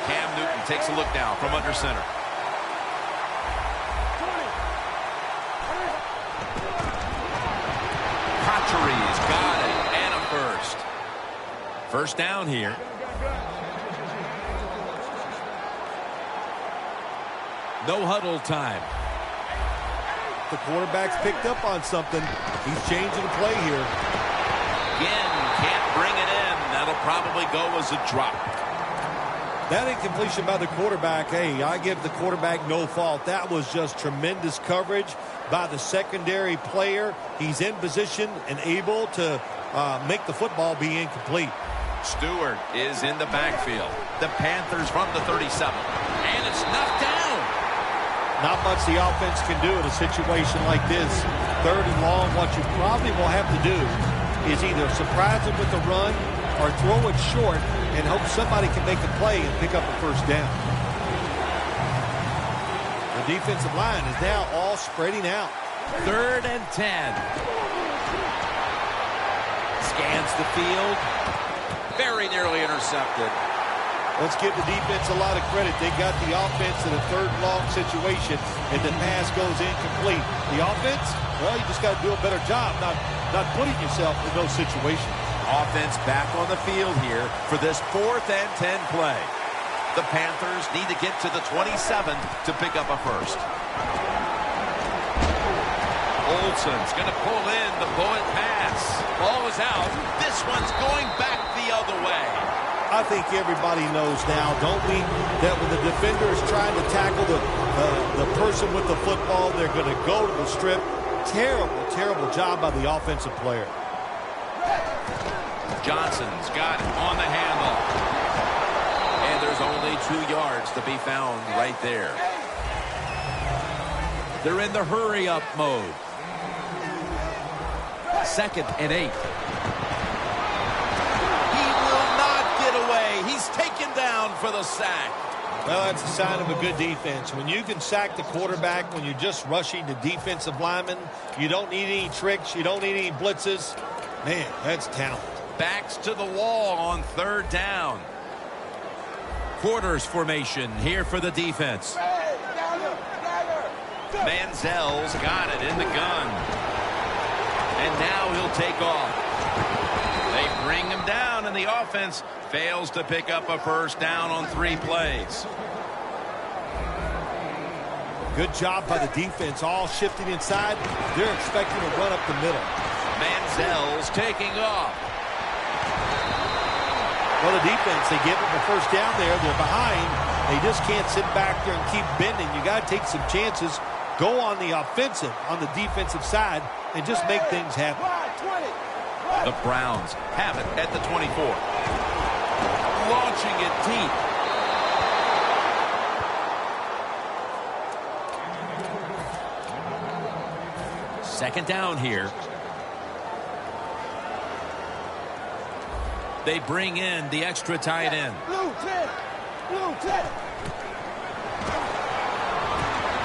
Cam Newton takes a look now from under center. Cotchery's got it, and a first. First down here. No huddle time. The quarterback's picked up on something. He's changing the play here. Again, can't bring it in. That'll probably go as a drop. That incompletion by the quarterback, hey, I give the quarterback no fault. That was just tremendous coverage by the secondary player. He's in position and able to make the football be incomplete. Stewart is in the backfield. The Panthers from the 37. And it's knocked down. Not much the offense can do in a situation like this. 3rd and long, what you probably will have to do is either surprise him with the run or throw it short and hope somebody can make a play and pick up a first down. The defensive line is now all spreading out. 3rd and 10. Scans the field. Very nearly intercepted. Let's give the defense a lot of credit. They got the offense in a 3rd and long situation, and the pass goes incomplete. The offense, well, you just got to do a better job not putting yourself in those situations. Offense back on the field here for this 4th and 10 play. The Panthers need to get to the 27 to pick up a first. Olsen's going to pull in the bullet pass. Ball is out. This one's going back the other way. I think everybody knows now, don't we, that when the defender is trying to tackle the person with the football, they're going to go to the strip. Terrible, terrible job by the offensive player. Johnson's got it on the handle. And there's only 2 yards to be found right there. They're in the hurry-up mode. 2nd and 8. He will not get away. He's taken down for the sack. Well, that's a sign of a good defense. When you can sack the quarterback, when you're just rushing the defensive lineman, you don't need any tricks, you don't need any blitzes. Man, that's talent. Backs to the wall on 3rd down. Quarters formation here for the defense. Manziel's got it in the gun. And now he'll take off. They bring him down, and the offense fails to pick up a first down on 3 plays. Good job by the defense, all shifting inside. They're expecting to run up the middle. Manziel's taking off. Well, the defense, they give them a first down there. They're behind. They just can't sit back there and keep bending. You got to take some chances. Go on the offensive, on the defensive side, and just make things happen. The Browns have it at the 24. Launching it deep. Second down here. They bring in the extra tight end.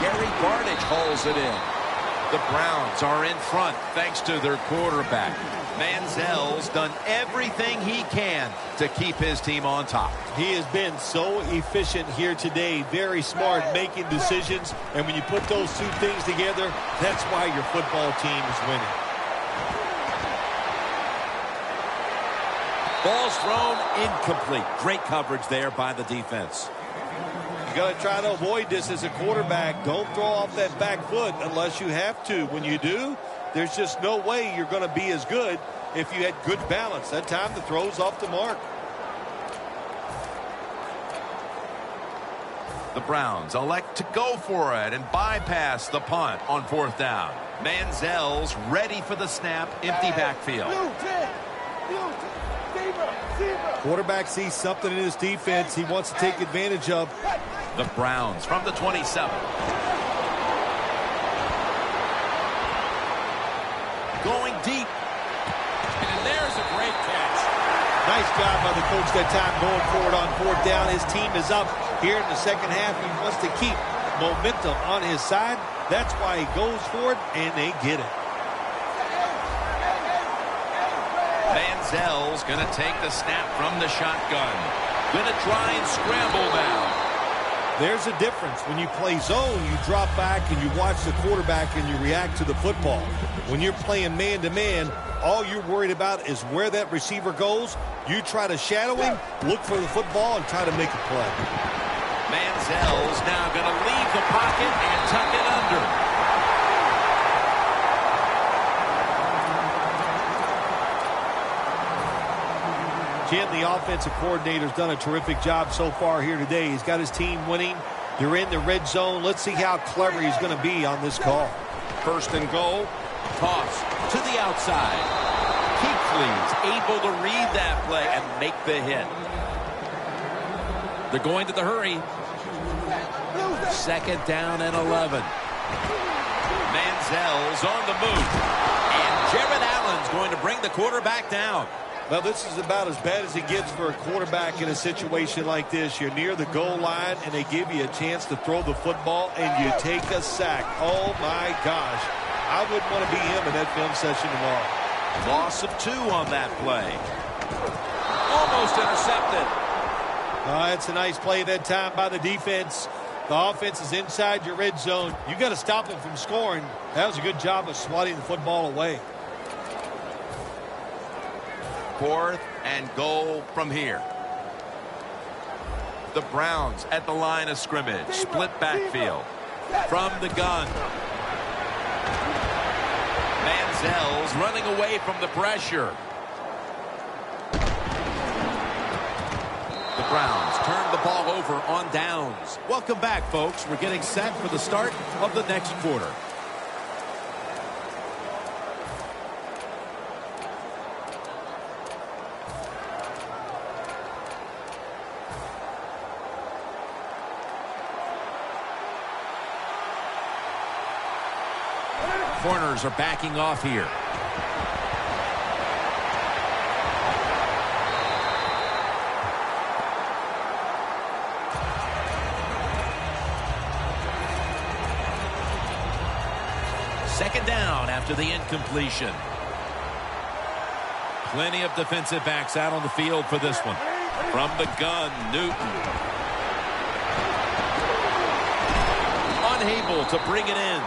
Gary Barnidge holds it in. The Browns are in front thanks to their quarterback. Manziel's done everything he can to keep his team on top. He has been so efficient here today. Very smart, making decisions. And when you put those 2 things together, that's why your football team is winning. Ball's thrown incomplete. Great coverage there by the defense. You got to try to avoid this as a quarterback. Don't throw off that back foot unless you have to. When you do, there's just no way you're going to be as good if you had good balance. That time the throw's off the mark. The Browns elect to go for it and bypass the punt on 4th down. Manziel's ready for the snap. Empty backfield. Quarterback sees something in his defense he wants to take advantage of. The Browns from the 27. Going deep. And there's a great catch. Nice job by the coach that time going forward on fourth down. His team is up here in the second half. He wants to keep momentum on his side. That's why he goes for it, and they get it. Manziel's going to take the snap from the shotgun. Going to try and scramble now. There's a difference. When you play zone, you drop back and you watch the quarterback and you react to the football. When you're playing man-to-man, all you're worried about is where that receiver goes. You try to shadow him, look for the football, and try to make a play. Manziel's now going to leave the pocket and tuck it under. Jim, the offensive coordinator's done a terrific job so far here today. He's got his team winning. They're in the red zone. Let's see how clever he's going to be on this call. First and goal. Toss to the outside. Kuechly's able to read that play and make the hit. They're going to the hurry. Second down and 11. Manziel's on the move. And Jared Allen's going to bring the quarterback down. Well, this is about as bad as it gets for a quarterback in a situation like this. You're near the goal line, and they give you a chance to throw the football, and you take a sack. Oh, my gosh. I wouldn't want to be him in that film session tomorrow. Loss of 2 on that play. Almost intercepted. It's a nice play that time by the defense. The offense is inside your red zone. You got to stop them from scoring. That was a good job of swatting the football away. 4th and goal from here. The Browns at the line of scrimmage. Split backfield. From the gun. Manziel's running away from the pressure. The Browns turn the ball over on downs. Welcome back, folks. We're getting set for the start of the next quarter. Corners are backing off here. Second down after the incompletion. Plenty of defensive backs out on the field for this one. From the gun, Newton. Unable to bring it in.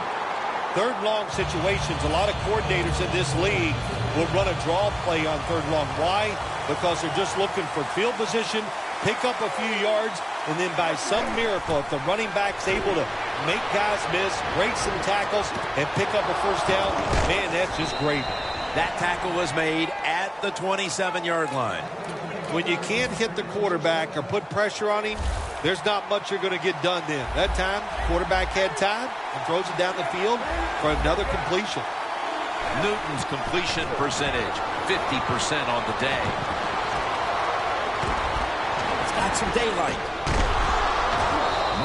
Third long situations, a lot of coordinators in this league will run a draw play on third long. Why? Because they're just looking for field position, pick up a few yards, and then by some miracle, if the running back's able to make guys miss, break some tackles, and pick up a first down, man, that's just great. That tackle was made at the 27-yard line. When you can't hit the quarterback or put pressure on him, there's not much you're going to get done then. That time, quarterback had time and throws it down the field for another completion. Newton's completion percentage, 50% on the day. It's got some daylight.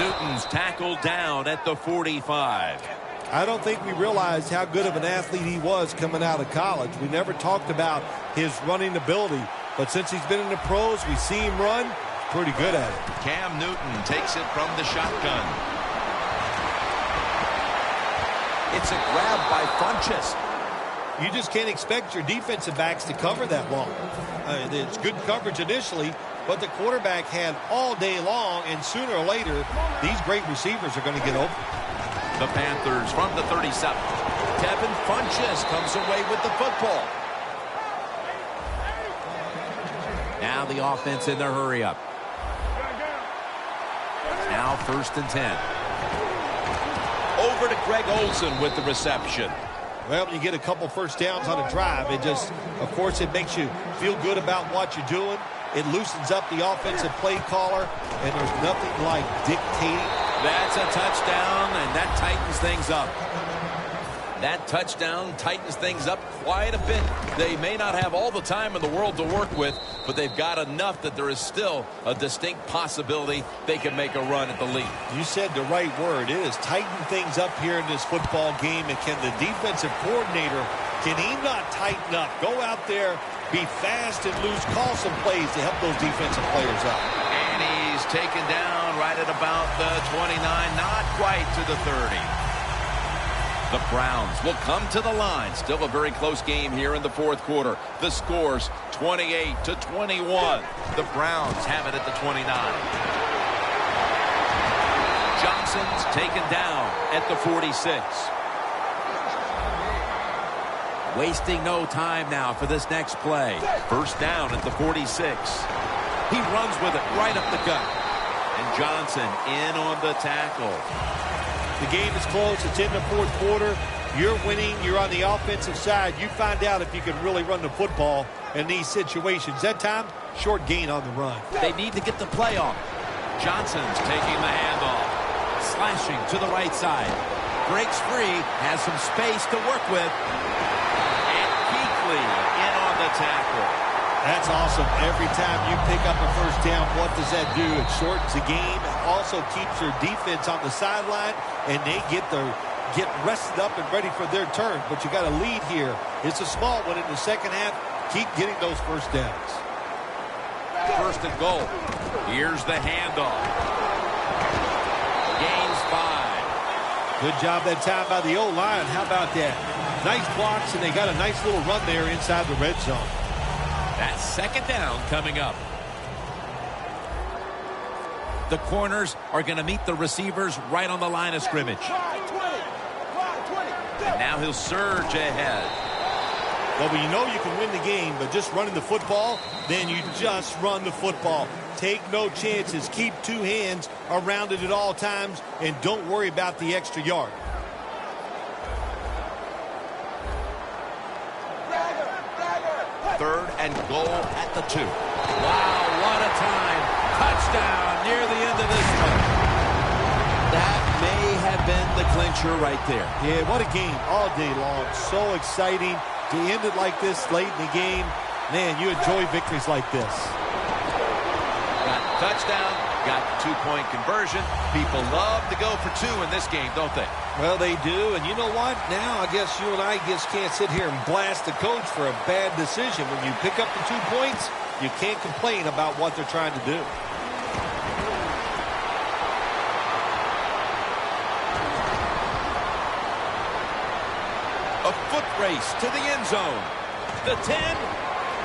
Newton's tackled down at the 45. I don't think we realized how good of an athlete he was coming out of college. We never talked about his running ability. But since he's been in the pros, we see him run. Pretty good at it. Cam Newton takes it from the shotgun. It's a grab by Funchess. You just can't expect your defensive backs to cover that long. It's good coverage initially, but the quarterback had all day long, and sooner or later, these great receivers are going to get open. The Panthers from the 37. Devin Funchess comes away with the football. Now the offense in their hurry-up. Now 1st and 10. Over to Greg Olsen with the reception. Well, you get a couple first downs on a drive. It just, of course, it makes you feel good about what you're doing. It loosens up the offensive play caller, and there's nothing like dictating. That's a touchdown, and that tightens things up. That touchdown tightens things up quite a bit. They may not have all the time in the world to work with, but they've got enough that there is still a distinct possibility they can make a run at the lead. You said the right word. It is tighten things up here in this football game. And can the defensive coordinator, can he not tighten up? Go out there, be fast and loose, call some plays to help those defensive players out. And he's taken down right at about the 29, not quite to the 30. The Browns will come to the line. Still a very close game here in the fourth quarter. The score's 28-21. The Browns have it at the 29. Johnson's taken down at the 46. Wasting no time now for this next play. First down at the 46. He runs with it right up the gut. And Johnson in on the tackle. The game is close. It's in the fourth quarter. You're winning. You're on the offensive side. You find out if you can really run the football in these situations. That time, short gain on the run. They need to get the play off. Johnson's taking the handoff. Slashing to the right side. Breaks free. Has some space to work with. And Kuechly in on the tackle. That's awesome. Every time you pick up a first down, what does that do? It shortens the game. It also keeps your defense on the sideline, and they get rested up and ready for their turn. But you got a lead here. It's a small one in the second half. Keep getting those first downs. First and goal. Here's the handoff. Gains 5. Good job that time by the O-line. How about that? Nice blocks, and they got a nice little run there inside the red zone. That's second down coming up. The corners are going to meet the receivers right on the line of scrimmage. And now he'll surge ahead. Well, you know you can win the game, but just running the football, then you just run the football. Take no chances. Keep two hands around it at all times, and don't worry about the extra yard. Third and goal at the 2. Wow, what a time. Touchdown near the end of this one. That may have been the clincher right there. Yeah, what a game all day long. So exciting to end it like this late in the game. Man, you enjoy victories like this. Got touchdown, got two-point conversion. People love to go for 2 in this game, don't they? Well, they do, and you know what? Now I guess you and I just can't sit here and blast the coach for a bad decision. When you pick up the 2 points, you can't complain about what they're trying to do. A foot race to the end zone. The 10,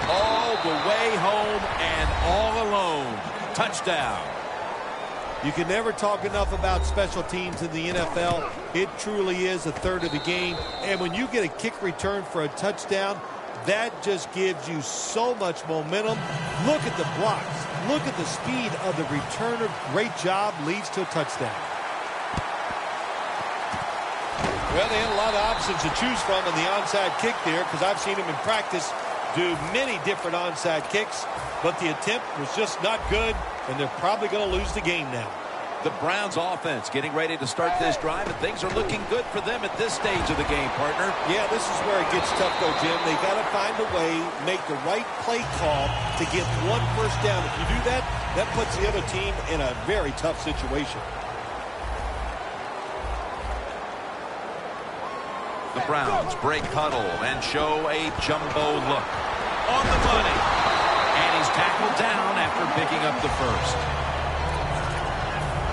all the way home and all alone. Touchdown. You can never talk enough about special teams in the NFL. It truly is a third of the game. And when you get a kick return for a touchdown, that just gives you so much momentum. Look at the blocks. Look at the speed of the returner. Great job, leads to a touchdown. Well, they had a lot of options to choose from in the onside kick there, because I've seen them in practice do many different onside kicks, but the attempt was just not good, and they're probably going to lose the game now. The Browns offense getting ready to start this drive, and things are looking good for them at this stage of the game, partner. Yeah, this is where it gets tough, though, Jim. They got to find a way, make the right play call to get one first down. If you do that, that puts the other team in a very tough situation. The Browns break huddle and show a jumbo look. On the money. And he's tackled down after picking up the first.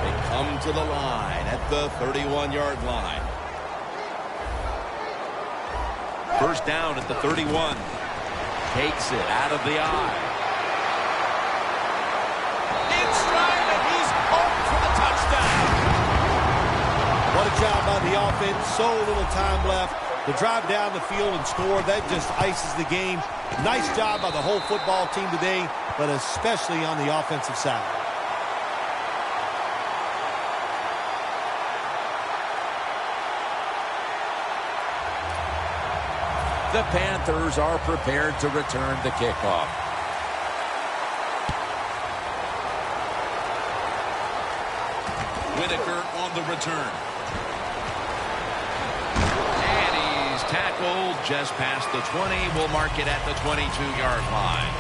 They come to the line at the 31-yard line. First down at the 31. Takes it out of the eye. In stride, and he's home for the touchdown. What a job by the offense. So little time left to drive down the field and score. That just ices the game. Nice job by the whole football team today, but especially on the offensive side. The Panthers are prepared to return the kickoff. Whitaker on the return. And he tackled just past the 20. We'll mark it at the 22-yard line.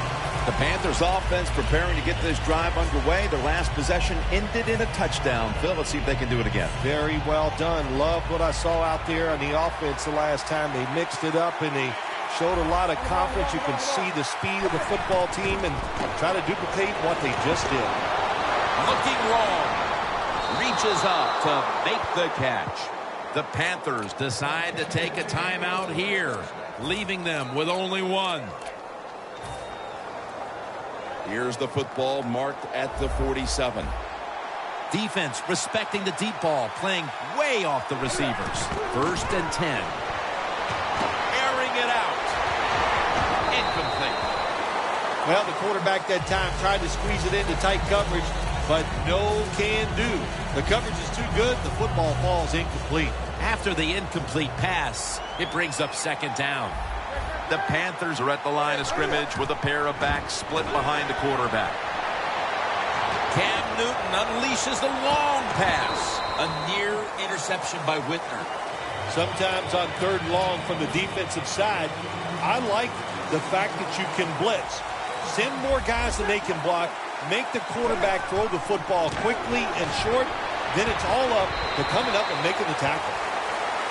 The Panthers offense preparing to get this drive underway. Their last possession ended in a touchdown. Phil, let's see if they can do it again. Very well done. Loved what I saw out there on the offense the last time. They mixed it up and they showed a lot of confidence. You can see the speed of the football team and try to duplicate what they just did. Looking wrong. Reaches up to make the catch. The Panthers decide to take a timeout here, leaving them with only one. Here's the football marked at the 47. Defense respecting the deep ball, playing way off the receivers. 1st and 10. Airing it out. Incomplete. Well, the quarterback that time tried to squeeze it into tight coverage, but no can do. The coverage is too good. The football falls incomplete. After the incomplete pass, it brings up 2nd down. The Panthers are at the line of scrimmage with a pair of backs split behind the quarterback. Cam Newton unleashes the long pass. A near interception by Whitner. Sometimes on 3rd and long from the defensive side, I like the fact that you can blitz. Send more guys than they can block. Make the quarterback throw the football quickly and short. Then it's all up to coming up and making the tackle.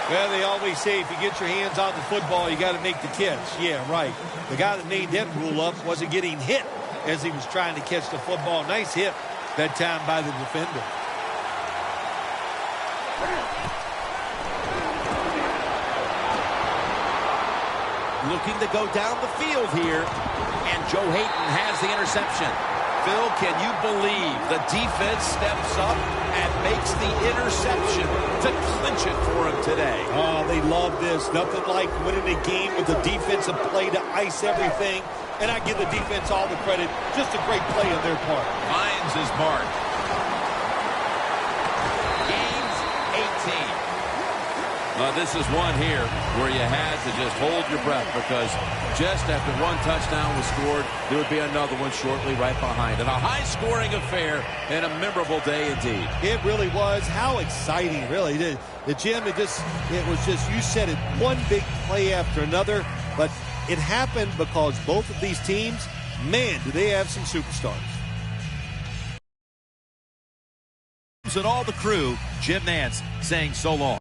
Well, they always say if you get your hands on the football, you got to make the catch. Yeah, right. The guy that made that rule up wasn't getting hit as he was trying to catch the football. Nice hit that time by the defender. Looking to go down the field here. And Joe Hayden has the interception. Phil, can you believe the defense steps up and makes the interception to clinch it for him today? Oh, they love this. Nothing like winning a game with the defensive play to ice everything. And I give the defense all the credit. Just a great play on their part. Finds his mark. Gains 18. This is one here where you had to just hold your breath because just after one touchdown was scored, there would be another one shortly right behind it. A high-scoring affair and a memorable day indeed. It really was. How exciting, really. The Jim, it was just, you said it, one big play after another, but it happened because both of these teams, man, do they have some superstars. And all the crew, Jim Nantz saying so long.